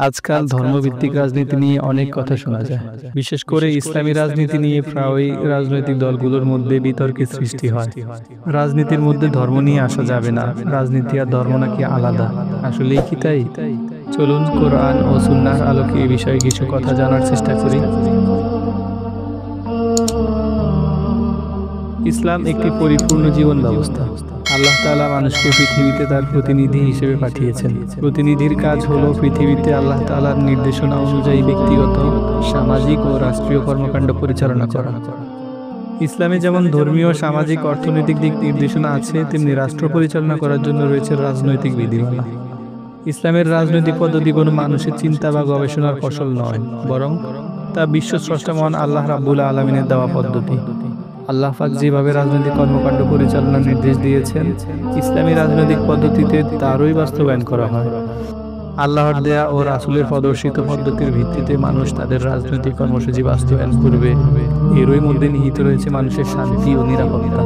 আজকাল ধর্মভিত্তিক রাজনীতি নিয়ে অনেক কথা শোনা যায়। বিশেষ করে ইসলামী রাজনীতি নিয়ে প্রায়ই রাজনৈতিক দলগুলোর মধ্যে বিতর্কের সৃষ্টি হয়। রাজনীতির মধ্যে ধর্ম নিয়ে আসা যাবে না, রাজনীতি আর ধর্ম নাকি আলাদা। আসলেই কি তাই? চলুন কোরআন ও সুন্নাহর আলোকে এই বিষয়ে কিছু কথা জানার চেষ্টা করি। ইসলাম একটি পরিপূর্ণ জীবন ব্যবস্থা। আল্লাহ তাআলা মানুষকে পৃথিবীতে তার প্রতিনিধি হিসেবে পাঠিয়েছেন। প্রতিনিধির কাজ হলো পৃথিবীতে আল্লাহ তাআলার নির্দেশনা অনুযায়ী ব্যক্তিগত, সামাজিক ও রাষ্ট্রীয় কর্মকাণ্ড পরিচালনা করা। ইসলামে যেমন ধর্মীয়, সামাজিক, অর্থনৈতিক দিক নির্দেশনা আছে, তেমনি রাষ্ট্র পরিচালনা করার জন্য রয়েছে রাজনৈতিক বিধিমালা। ইসলামের রাজনৈতিক পদ্ধতি কোনো মানুষের চিন্তা বা গবেষণার ফসল নয়, বরং তা বিশ্ব স্রষ্টা মহান আল্লাহ রাব্বুল আলামিনের দেওয়া পদ্ধতি। আল্লাহ পাক যেভাবে রাজনৈতিক কর্মকাণ্ড পরিচালনার নির্দেশ দিয়েছেন, ইসলামী রাজনৈতিক পদ্ধতিতে তারই বাস্তবায়ন করা হয়। আল্লাহর দেয়া ও রাসূলের প্রদর্শিত পদ্ধতির ভিত্তিতে মানুষ তাদের রাজনৈতিক কর্মসূচি বাস্তবায়ন করবে। এরই মধ্যে নিহিত রয়েছে মানুষের শান্তি ও নিরাপত্তা।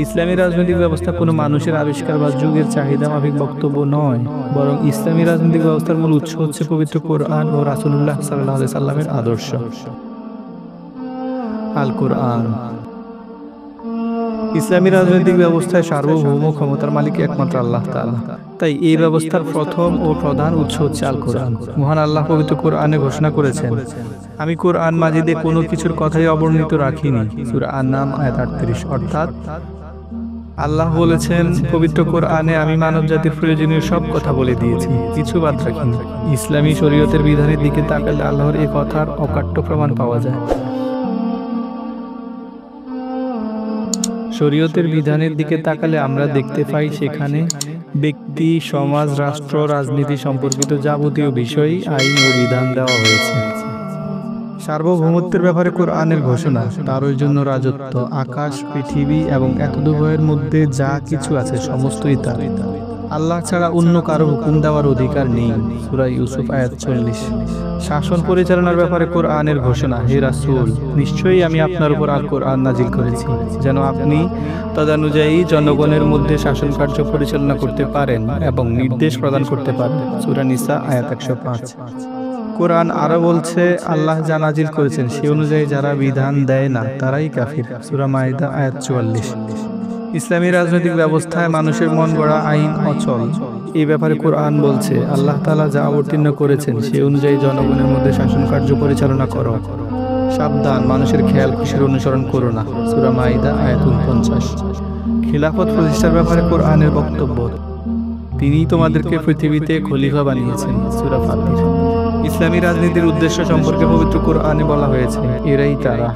ইসলামী রাজনৈতিক ব্যবস্থা কোনো মানুষের আবিষ্কার বা যুগের চাহিদা মাফিক বক্তব্য নয়, বরং ইসলামী রাজনৈতিক ব্যবস্থার মূল উৎস হচ্ছে পবিত্র কোরআন ও রাসূলুল্লাহ সাল্লাল্লাহু আলাইহি সাল্লামের আদর্শ। আল কোরআন। ইসলামী রাজনৈতিক ব্যবস্থায় সার্বভৌম ক্ষমতার মালিক একমাত্র আল্লাহ তাআলা। তাই এই ব্যবস্থার প্রথম ও প্রধান উৎস হচ্ছে আল কোরআন। মহান আল্লাহ পবিত্র কোরআনে ঘোষণা করেছেন, আমি কোরআন মাজিদে কোনো কিছুর কথাই অবর্ণিত রাখিনি। সূরা আন-নাম আয়াত 38। অর্থাৎ আল্লাহ বলেছেন, পবিত্র কোরআনে আমি মানব জাতির প্রয়োজনীয় সব কথা বলে দিয়েছি, কিছু বাদ রাখিনি। ইসলামী শরীয়তের বিধানের দিকে তাকালে আল্লাহর এই কথার অকাট্য প্রমাণ পাওয়া যায়। শরীয়তের বিধানের দিকে তাকালে আমরা দেখতে পাই সেখানে ব্যক্তি, সমাজ, রাষ্ট্র, রাজনীতি সম্পর্কিত যাবতীয় বিষয়, আইন ও বিধান দেওয়া হয়েছে। সার্বভৌমত্বের ব্যাপারে কোরআনের ঘোষণা, তারই জন্য রাজত্ব, আকাশ, পৃথিবী এবং এতদুভয়ের মধ্যে যা কিছু আছে সমস্তই তার। আল্লাহ ছাড়া অন্য কারো হুকুম দেওয়ার অধিকার নেই। সূরা ইউসুফ আয়াত 40। শাসন পরিচালনার ব্যাপারে কোরআনের ঘোষণা, হে রাসূল, নিশ্চয়ই আমি আপনার উপর আল কোরআন নাজিল করেছি, যেন আপনি তদানুযায়ী জনগণের মধ্যে শাসন কার্য পরিচালনা করতে পারেন এবং নির্দেশ প্রদান করতে পারেন। সূরা নিসা আয়াত 105। কোরআন আরো বলছে, আল্লাহ যা নাজিল করেছেন সে অনুযায়ী যারা বিধান দেয় না তারাই কাফির। সূরা মাইদা আয়াত 44। ইসলামী রাজনৈতিক ব্যবস্থায় মানুষের মন গড়া আইন অচল। এই ব্যাপারে কোরআন বলছে, আল্লাহ তাআলা যা অবতীর্ণ করেছেন সে অনুযায়ী জনগণের মধ্যে শাসন কার্য পরিচালনা করো। সাবধান, মানুষের খেয়াল খুশির অনুসরণ করো না। সূরা মাইদা আয়াত 49। খিলাফত প্রতিষ্ঠার ব্যাপারে কোরআনের বক্তব্য, তিনিই তোমাদেরকে পৃথিবীতে খলিফা বানিয়েছেন। সূরা ফাতির। ইসলামী রাজনীতির উদ্দেশ্য সম্পর্কে পবিত্র কোরআনে বলা হয়েছে, এরাই তারা,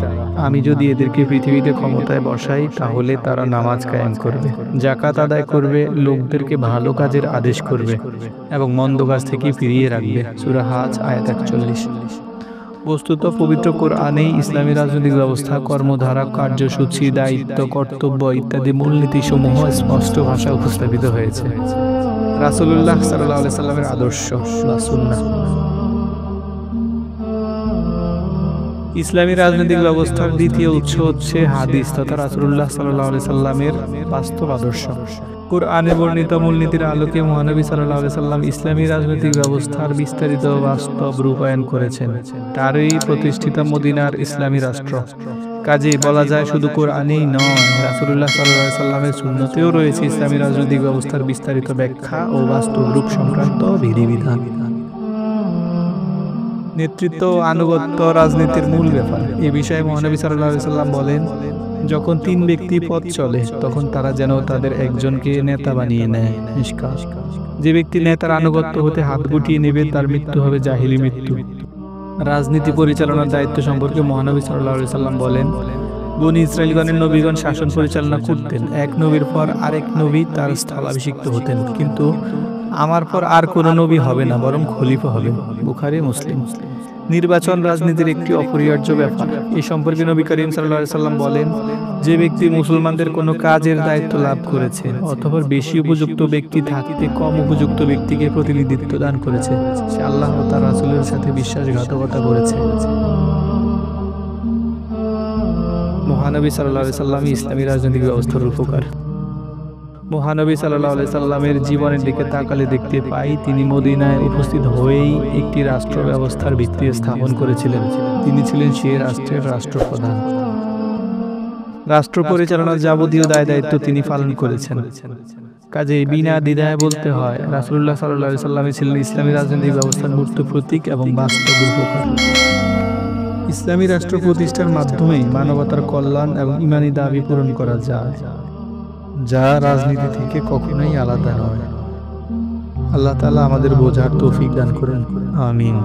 আমি যদি এদেরকে পৃথিবীতে ক্ষমতায় বসাই তাহলে তারা নামাজ কায়েম করবে, যাকাত আদায় করবে, লোকদেরকে ভালো কাজের আদেশ করবে এবং মন্দ কাজ থেকে ফিরিয়ে রাখবে। সূরা হাজ আয়াত 41। বস্তুত পবিত্র কোরআনেই ইসলামী রাজনৈতিক ব্যবস্থা, কর্মধারা, কার্যসূচি, দায়িত্ব, কর্তব্য ইত্যাদি মূলনীতি সমূহ স্পষ্ট ভাষায় উপস্থাপিত হয়েছে। রাসূলুল্লাহ সাল্লাল্লাহু আলাইহি সাল্লামের আদর্শ বা সুন্নাহ। ইসলামী রাজনৈতিক ব্যবস্থার দ্বিতীয় উৎস হচ্ছে হাদিস তথা রাসূলুল্লাহ সাল্লাল্লাহু আলাইহি সাল্লামের বাস্তব আদর্শ। কোরআনে বর্ণিত মূলনীতির আলোকে মহানবী সাল্লাল্লাহু আলাইহি সাল্লাম ইসলামী রাজনৈতিক ব্যবস্থার বিস্তারিত বাস্তব রূপায়ণ করেছেন। তারই প্রতিষ্ঠিত মদিনার ইসলামী রাষ্ট্র। কাজেই বলা যায়, শুধু কোরআনেই নয়, রাসূলুল্লাহ সাল্লাল্লাহু আলাইহি সাল্লামের সুন্নতেও রয়েছে ইসলামী রাজনৈতিক ব্যবস্থার বিস্তারিত ব্যাখ্যা ও বাস্তব রূপ সংক্রান্ত বিধিবিধান। নেতৃত্ব ও আনুগত্য রাজনীতির মূল ব্যাপার। এই বিষয়ে মহানবী সাল্লাল্লাহু আলাইহি সাল্লাম বলেন, যখন তিন ব্যক্তি পথ চলে তখন তারা যেন তাদের একজনকে নেতা বানিয়ে নেয়। মিশকাত। যে ব্যক্তি নেতার আনুগত্য হতে হাত গুটিয়ে নেবে তার মৃত্যু হবে জাহিলি মৃত্যু। রাজনীতি পরিচালনার দায়িত্ব সম্পর্কে মহানবী সাল্লাল্লাহু আলাইহি সাল্লাম বলেন, বনী ইসরাঈলগণের নবীগণ শাসন পরিচালনা করতেন, এক নবীর পর আরেক নবী তার স্থলাভিষিক্ত হতেন, কিন্তু আমার পর আর কোনো নবী হবে না, বরং খলিফা হবেন। বুখারী, মুসলিম। নির্বাচন রাজনীতির একটি অপরিহার্য ব্যাপার। এই সম্পর্কে নবী করিম সাল্লাল্লাহু আলাইহি সাল্লাম বলেন, যে ব্যক্তি মুসলমানদের কোনো কাজের দায়িত্ব লাভ করেছে অথবা বেশি উপযুক্ত ব্যক্তি থাকতে কম উপযুক্ত ব্যক্তিকে প্রতিনিধিত্ব দান করেছে, সে আল্লাহ ও তার রাসূলের সাথে বিশ্বাসঘাতকতা করেছে। মহানবী সাল্লাল্লাহু আলাইহি সাল্লাম ইসলামী রাজনৈতিক ব্যবস্থার উপকার। মহানবী সাল্লাল্লাহু আলাইহি সাল্লামের জীবনের দিকে তাকালে দেখতে পাই তিনি মদিনায় উপস্থিত হয়েই একটি রাষ্ট্র ব্যবস্থার ভিত্তি স্থাপন করেছিলেন। তিনি ছিলেন সেই রাষ্ট্রের রাষ্ট্রপ্রধান। রাষ্ট্র পরিচালনার যাবতীয় দায় দায়িত্ব তিনি পালন করেছেন। কাজেই বিনা দ্বিধায় বলতে হয় রাসূলুল্লাহ সাল্লাল্লাহু আলাইহি সাল্লাম ছিলেন ইসলামী রাজনৈতিক ব্যবস্থার মূর্ত প্রতীক এবং বাস্তব রূপকার। ইসলামী রাষ্ট্র প্রতিষ্ঠার মাধ্যমেই মানবতার কল্যাণ এবং ঈমানী দাবি পূরণ করা যায়, যা রাজনীতি থেকে কখনোই আলাদা নয়। আল্লাহ তাআলা আমাদের বোঝার তৌফিক দান করুন। আমিন।